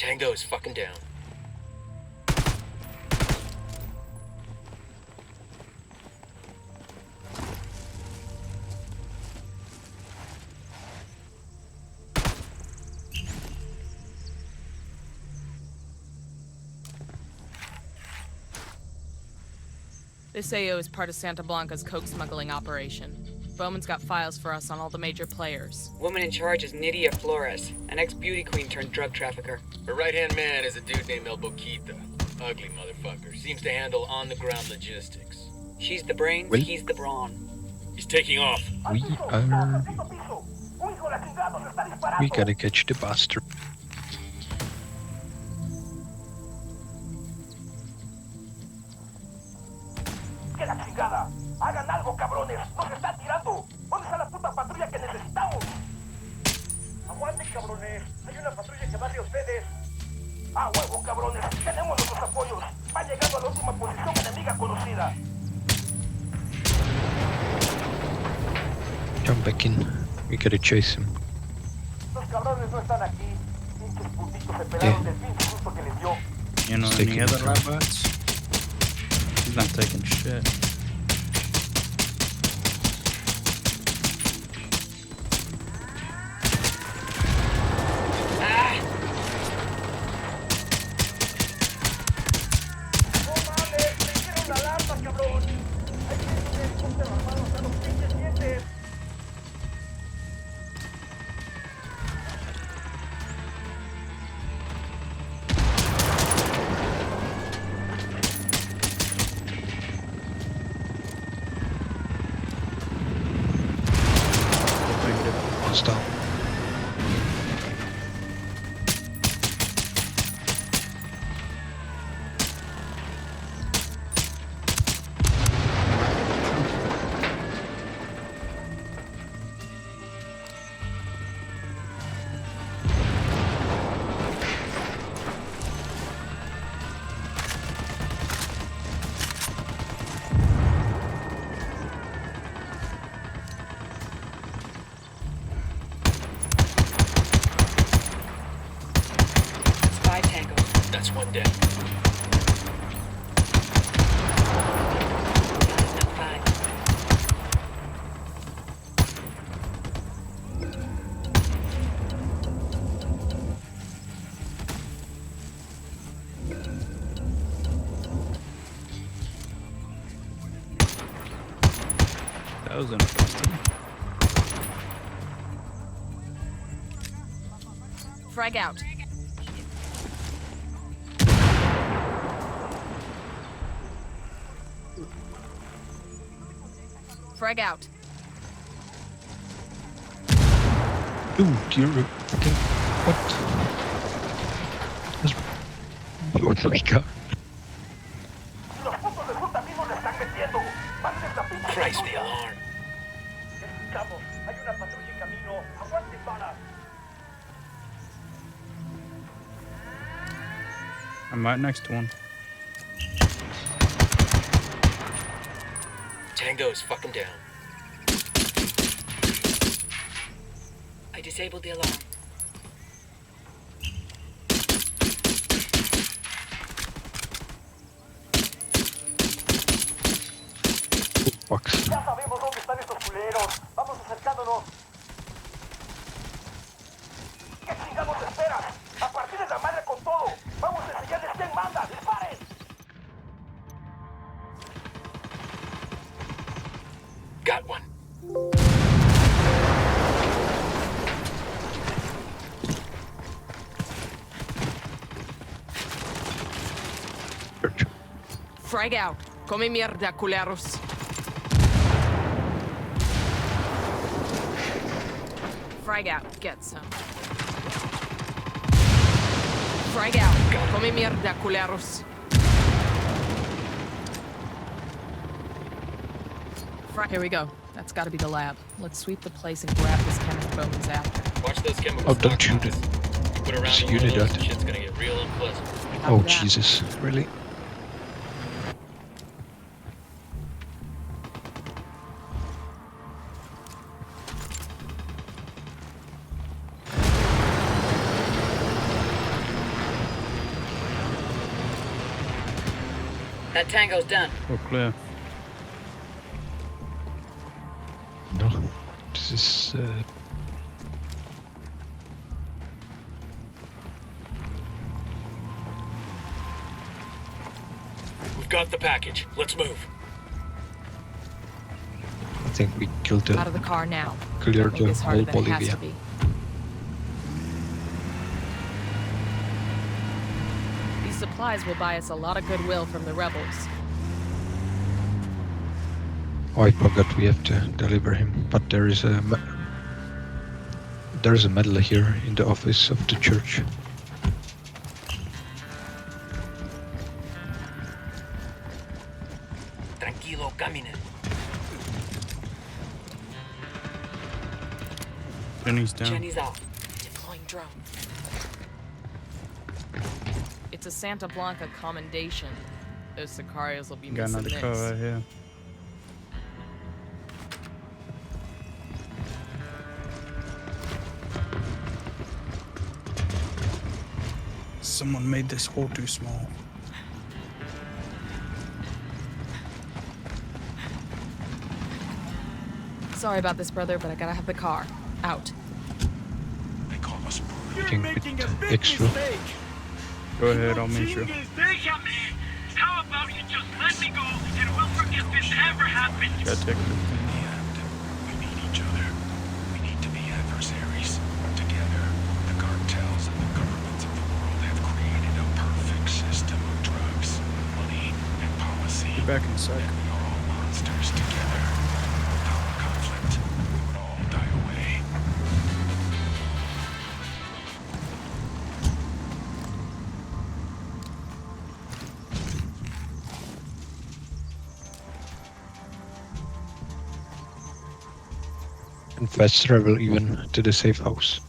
Tango is fucking down. This AO is part of Santa Blanca's coke smuggling operation. Bowman's got files for us on all the major players. Woman in charge is Nydia Flores, an ex-beauty queen turned drug trafficker. Her right-hand man is a dude named El Boquita. Ugly motherfucker. Seems to handle on-the-ground logistics. She's the brains, Well, he's the brawn. He's taking off. We gotta catch the bastard. ¡Que la chingada! ¡Hagan algo, cabrones! ¡Nos están tirando! ¿Dónde está la puta patrulla que necesitamos? ¡Aguanten, cabrones! Hay una patrulla que va hacia ustedes. ¡A huevo, cabrones! ¡Tenemos nuestros apoyos! ¡Va llegando a la última posición enemiga conocida! Jump back in. We gotta chase him. Los cabrones no están aquí. Pinches putitos se pelaron del pinche susto que les dio. You know Taking any other it. robots? He's not taking shit. ¡No mames! ¡Prendieron la alarma, cabrón! ¡Hay que ir un helicóptero armado hasta los pinches dientes! Stop. It's 5 tangos. That's one down. Not 5. That was interesting. Frag out. Frag out. Dude, you're fucking... What? Oh my god. ¡Los putos de fruta mismos le están metiendo! ¡Manden esta pinche Christ, the patrulla! alarm. Escuchamos, hay una patrulla en camino. ¡Aguante, para! I'm right next to one. Tango is fucking down. I disabled the alarm. Fucks. ¡Ya sabemos dónde están estos culeros! ¡Vamos acercándonos! ¿Qué chingados esperas? ¡A partir de la madre con todo! ¡Vamos a enseñarles quién manda! ¡Disparen! Got one. Frag out. Come mierda, culeros. Frag out. Get some. Frag out. Come mierda, culeros. Here we go. That's gotta be the lab. Let's sweep the place and grab this chemist Bowman's after. Watch those chemicals. Oh, don't shoot it. You put around Just one shoot of it those, out. shit's gonna get real unpleasant. Oh Copy that. Jesus, really? That tango's done. We're clear. No. This is... We've got the package. Let's move. I think we killed Out of the... the car now. Cleared Make the this harder whole than it has Bolivia. to be. These supplies will buy us a lot of goodwill from the rebels. Oh, I forgot we have to deliver him. But there is a... There is a medal here in the office of the church. Tranquilo, camine. Jenny's down. Jenny's off. Deploying drone. It's a Santa Blanca commendation. Those Sicarios will be Got missing another car this. right here. Someone made this hole too small. Sorry about this, brother, but I gotta have the car. Out. Think with extra. Go ahead, I'll meet you. How about you just let me go and we'll forget this ever happened? Gotta take it. We need each other. We need to be adversaries. Together, the cartels and the governments of the world have created a perfect system of drugs, money, and policy. Get back inside. And we are all monsters together. Without the conflict, we would all die away. And fast travel even to the safe house.